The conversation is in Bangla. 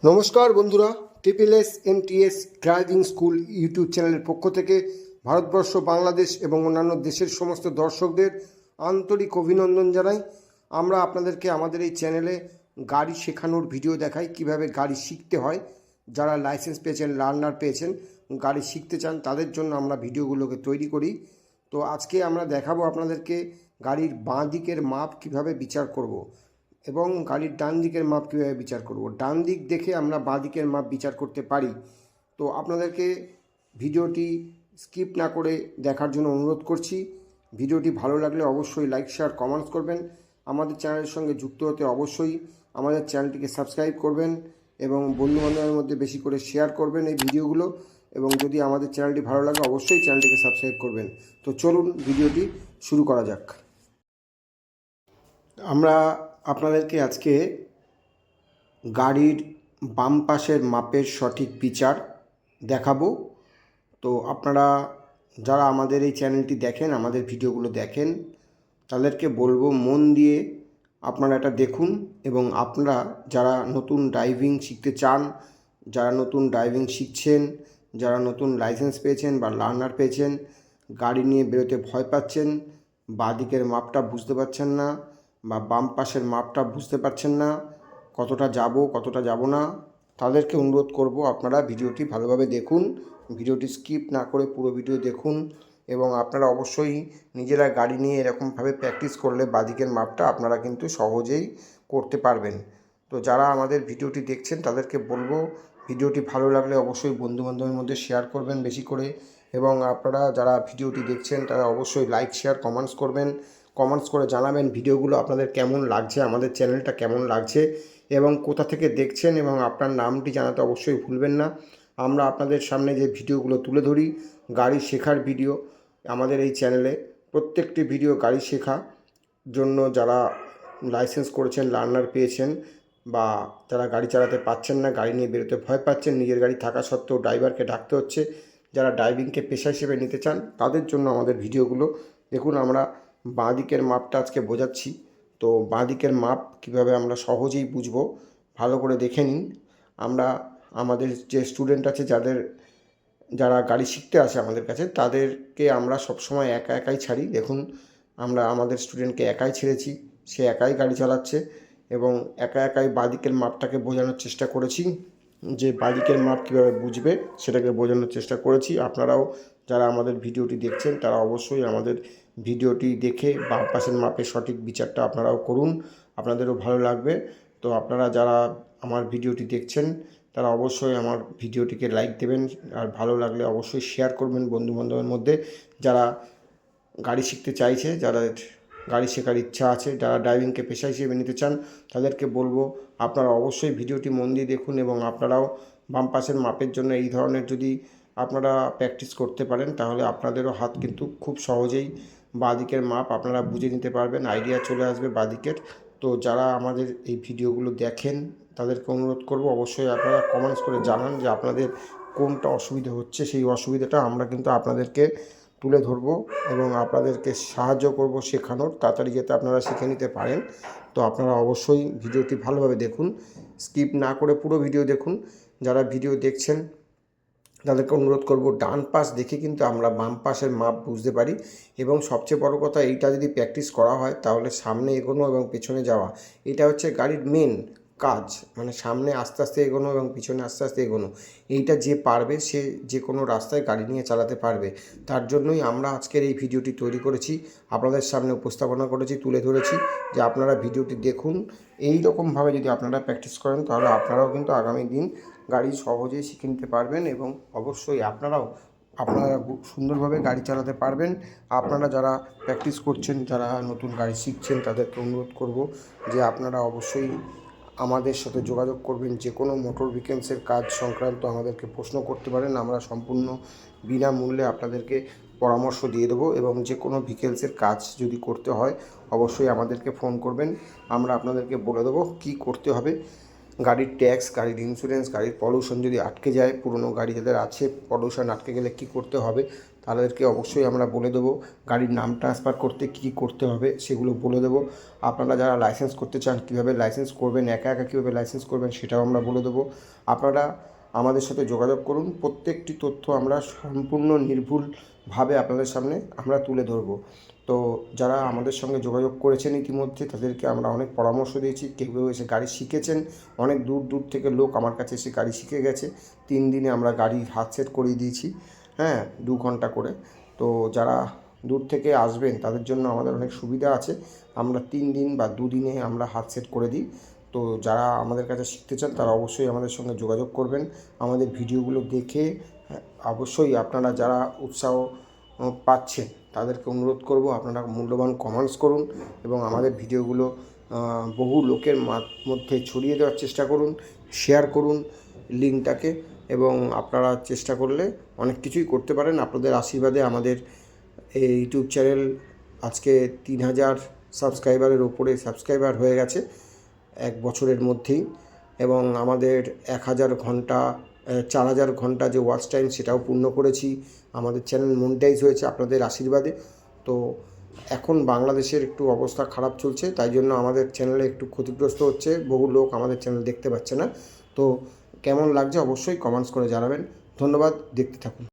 নমস্কার বন্ধুরা, SSS ড্রাইভিং স্কুল ইউটিউব চ্যানেলের পক্ষ থেকে ভারতবর্ষ, বাংলাদেশ এবং অন্যান্য দেশের সমস্ত দর্শকদের আন্তরিক অভিনন্দন জানাই। আমরা আপনাদেরকে আমাদের এই চ্যানেলে গাড়ি শেখানোর ভিডিও দেখাই, কিভাবে গাড়ি শিখতে হয়। যারা লাইসেন্স পেয়েছেন, লার্নার পেয়েছেন, গাড়ি শিখতে চান, তাদের জন্য আমরা ভিডিওগুলোকে তৈরি করি। তো আজকে আমরা দেখাবো আপনাদেরকে গাড়ির বাঁ দিকের মাপ কিভাবে বিচার করব এবং গাড়ির ডান দিকের মাপ কীভাবে বিচার করব। ডান দিক দেখে আমরা বাঁ দিকের মাপ বিচার করতে পারি। তো আপনাদেরকে ভিডিওটি স্কিপ না করে দেখার জন্য অনুরোধ করছি। ভিডিওটি ভালো লাগলে অবশ্যই লাইক, শেয়ার, কমেন্টস করবেন। আমাদের চ্যানেলের সঙ্গে যুক্ত হতে অবশ্যই আমাদের চ্যানেলটিকে সাবস্ক্রাইব করবেন এবং বন্ধুবান্ধবের মধ্যে বেশি করে শেয়ার করবেন এই ভিডিওগুলো। এবং যদি আমাদের চ্যানেলটি ভালো লাগে অবশ্যই চ্যানেলটিকে সাবস্ক্রাইব করবেন। তো চলুন ভিডিওটি শুরু করা যাক। আমরা আপনাদেরকে আজকে গাড়ির বাম পাশের মাপের সঠিক বিচার দেখাবো। তো আপনারা যারা আমাদের এই চ্যানেলটি দেখেন, আমাদের ভিডিওগুলো দেখেন, তাদেরকে বলবো মন দিয়ে আপনারা এটা দেখুন। এবং আপনারা যারা নতুন ড্রাইভিং শিখতে চান, যারা নতুন ড্রাইভিং শিখছেন, যারা নতুন লাইসেন্স পেয়েছেন বা লার্নার পেয়েছেন, গাড়ি নিয়ে বেরোতে ভয় পাচ্ছেন, বাঁ দিকের মাপটা বুঝতে পারছেন না বা বাম পাশের মাপটা বুঝতে পারছেন না, কতটা যাব কতটা যাব না, তাদেরকে অনুরোধ করব আপনারা ভিডিওটি ভালোভাবে দেখুন। ভিডিওটি স্কিপ না করে পুরো ভিডিও দেখুন এবং আপনারা অবশ্যই নিজেরা গাড়ি নিয়ে এরকমভাবে প্র্যাকটিস করলে বাঁদিকের মাপটা আপনারা কিন্তু সহজেই করতে পারবেন। তো যারা আমাদের ভিডিওটি দেখছেন তাদেরকে বলবো ভিডিওটি ভালো লাগলে অবশ্যই বন্ধুবান্ধবের মধ্যে শেয়ার করবেন বেশি করে। এবং আপনারা যারা ভিডিওটি দেখছেন তারা অবশ্যই লাইক, শেয়ার, কমেন্টস করবেন। কমেন্টস করে জানাবেন ভিডিওগুলো আপনাদের কেমন লাগছে, আমাদের চ্যানেলটা কেমন লাগছে এবং কোথা থেকে দেখছেন, এবং আপনার নামটি জানাতে অবশ্যই ভুলবেন না। আমরা আপনাদের সামনে যে ভিডিওগুলো তুলে ধরি গাড়ি শেখার ভিডিও, আমাদের এই চ্যানেলে প্রত্যেকটি ভিডিও গাড়ি শেখা জন্য, যারা লাইসেন্স করেছেন, লার্নার পেয়েছেন বা যারা গাড়ি চালাতে পাচ্ছেন না, গাড়ি নিয়ে বেরোতে ভয় পাচ্ছেন, নিজের গাড়ি থাকা সত্ত্বেও ড্রাইভারকে ডাকতে হচ্ছে, যারা ড্রাইভিংকে পেশা হিসেবে নিতে চান, তাদের জন্য আমাদের ভিডিওগুলো দেখুন। আমরা বাঁ দিকের মাপটা আজকে বোঝাচ্ছি। তো বাঁ দিকের মাপ কীভাবে আমরা সহজেই বুঝবো, ভালো করে দেখে নিন। আমরা আমাদের যে স্টুডেন্ট আছে, যারা গাড়ি শিখতে আসে আমাদের কাছে, তাদেরকে আমরা সবসময় একা একাই ছাড়ি। দেখুন, আমরা আমাদের স্টুডেন্টকে একাই ছেড়েছি, সে একাই গাড়ি চালাচ্ছে এবং একা একাই বাঁদিকের মাপটাকে বোঝানোর চেষ্টা করেছি, যে বাঁদিকের মাপ কীভাবে বুঝবে সেটাকে বোঝানোর চেষ্টা করেছি। আপনারাও যারা আমাদের ভিডিওটি দেখছেন তারা অবশ্যই আমাদের ভিডিওটি দেখে বাম পাশের মাপের সঠিক বিচারটা আপনারাও করুন, আপনাদেরও ভালো লাগবে। তো আপনারা যারা আমার ভিডিওটি দেখছেন তারা অবশ্যই আমার ভিডিওটিকে লাইক দেবেন, আর ভালো লাগলে অবশ্যই শেয়ার করবেন বন্ধুবান্ধবের মধ্যে। যারা গাড়ি শিখতে চাইছে, যারা গাড়ি শেখার ইচ্ছা আছে, যারা ড্রাইভিংকে পেশা হিসেবে নিতে চান, তাদেরকে বলবো আপনারা অবশ্যই ভিডিওটি মন দিয়ে দেখুন এবং আপনারাও বাম পাশের মাপের জন্য এই ধরনের যদি আপনারা প্র্যাকটিস করতে পারেন, তাহলে আপনাদেরও হাত কিন্তু খুব সহজেই বাঁদিকের মাপ আপনারা বুঝে নিতে পারবেন, আইডিয়া চলে আসবে বাঁদিকের। তো যারা আমাদের এই ভিডিওগুলো দেখেন তাদেরকে অনুরোধ করব অবশ্যই আপনারা কমেন্টস করে জানান যে আপনাদের কোনটা অসুবিধা হচ্ছে। সেই অসুবিধাটা আমরা কিন্তু আপনাদেরকে তুলে ধরবো এবং আপনাদেরকে সাহায্য করব শেখানোর, তাড়াতাড়ি যাতে আপনারা শিখে নিতে পারেন। তো আপনারা অবশ্যই ভিডিওটি ভালোভাবে দেখুন, স্কিপ না করে পুরো ভিডিও দেখুন। যারা ভিডিও দেখছেন তাদেরকে অনুরোধ করব ডান পাশ দেখে কিন্তু আমরা বাম পাশের মাপ বুঝতে পারি। এবং সবচেয়ে বড় কথা, এইটা যদি প্র্যাকটিস করা হয় তাহলে সামনে এগোনো এবং পেছনে যাওয়া, এটা হচ্ছে গাড়ির মেন কাজ। মানে সামনে আস্তে আস্তে এগোনো এবং পিছনে আস্তে আস্তে এগোনো, এইটা যে পারবে সে যে কোনো রাস্তায় গাড়ি নিয়ে চালাতে পারবে। তার জন্যই আমরা আজকের এই ভিডিওটি তৈরি করেছি, আপনাদের সামনে উপস্থাপনা করেছি, তুলে ধরেছি যে আপনারা ভিডিওটি দেখুন। এই রকমভাবে যদি আপনারা প্র্যাকটিস করেন তাহলে আপনারাও কিন্তু আগামী দিন গাড়ি সহজেই শিখে নিতে পারবেন এবং অবশ্যই আপনারা সুন্দরভাবে গাড়ি চালাতে পারবেন। আপনারা যারা প্র্যাকটিস করছেন, যারা নতুন গাড়ি শিখছেন, তাদেরকে অনুরোধ করব যে আপনারা অবশ্যই আমাদের সাথে যোগাযোগ করবেন। যে কোনো মোটর ভেহিকলসের কাজ সংক্রান্ত আমাদেরকে প্রশ্ন করতে পারেন, আমরা সম্পূর্ণ বিনামূল্যে আপনাদেরকে পরামর্শ দিয়ে দেবো। এবং যে কোনো ভেহিকলসের কাজ যদি করতে হয় অবশ্যই আমাদেরকে ফোন করবেন, আমরা আপনাদেরকে বলে দেবো কী করতে হবে। গাড়ির ট্যাক্স, গাড়ির ইন্স্যুরেন্স, গাড়ির পলিউশন যদি আটকে যায়, পুরনো গাড়ি যাদের আছে পলিউশন আটকে গেলে কী করতে হবে, তাদেরকে অবশ্যই আমরা বলে দেবো। গাড়ির নাম ট্রান্সফার করতে কী করতে হবে সেগুলো বলে দেবো। আপনারা যারা লাইসেন্স করতে চান কীভাবে লাইসেন্স করবেন, একা একা কীভাবে লাইসেন্স করবেন সেটাও আমরা বলে দেবো। আপনারা আমাদের সাথে যোগাযোগ করুন, প্রত্যেকটি তথ্য আমরা সম্পূর্ণ নির্ভুলভাবে আপনাদের সামনে আমরা তুলে ধরবো। তো যারা আমাদের সঙ্গে যোগাযোগ করেছেন ইতিমধ্যে তাদেরকে আমরা অনেক পরামর্শ দিয়েছি। কেউ কেউ এসে গাড়ি শিখেছেন, অনেক দূর দূর থেকে লোক আমার কাছে এসে গাড়ি শিখে গেছে। 3 দিনে আমরা গাড়ির হাত সেট করিয়ে দিয়েছি, 2 ঘন্টা করে। তো যারা দূর থেকে আসবেন তাদের জন্য আমাদের অনেক সুবিধা আছে। আমরা 3 দিন বা 2 দিনে আমরা হাত সেট করে দিই। তো যারা আমাদের কাছে শিখতে চান তারা অবশ্যই আমাদের সঙ্গে যোগাযোগ করবেন। আমাদের ভিডিওগুলো দেখে অবশ্যই আপনারা যারা উৎসাহ পাচ্ছেন তাদেরকে অনুরোধ করব আপনারা মূল্যবান কমেন্টস করুন এবং আমাদের ভিডিওগুলো বহু লোকের মধ্যে ছড়িয়ে দেওয়ার চেষ্টা করুন, শেয়ার করুন লিঙ্কটাকে, এবং আপনারা চেষ্টা করলে অনেক কিছুই করতে পারেন। আপনাদের আশীর্বাদে আমাদের এই ইউটিউব চ্যানেল আজকে 3000 সাবস্ক্রাইবারের ওপরে সাবস্ক্রাইবার হয়ে গেছে 1 বছরের মধ্যেই, এবং আমাদের 1000 ঘন্টা 4000 ঘন্টা যে ওয়াচ টাইম সেটাও পূর্ণ করেছি। আমাদের চ্যানেল মনিটাইজ হয়েছে আপনাদের আশীর্বাদে। তো এখন বাংলাদেশের একটু অবস্থা খারাপ চলছে, তাই জন্য আমাদের চ্যানেলে একটু ক্ষতিগ্রস্ত হচ্ছে, বহু লোক আমাদের চ্যানেল দেখতে পাচ্ছে না। তো কেমন লাগছে অবশ্যই কমেন্টস করে জানাবেন। ধন্যবাদ, দেখতে থাকুন।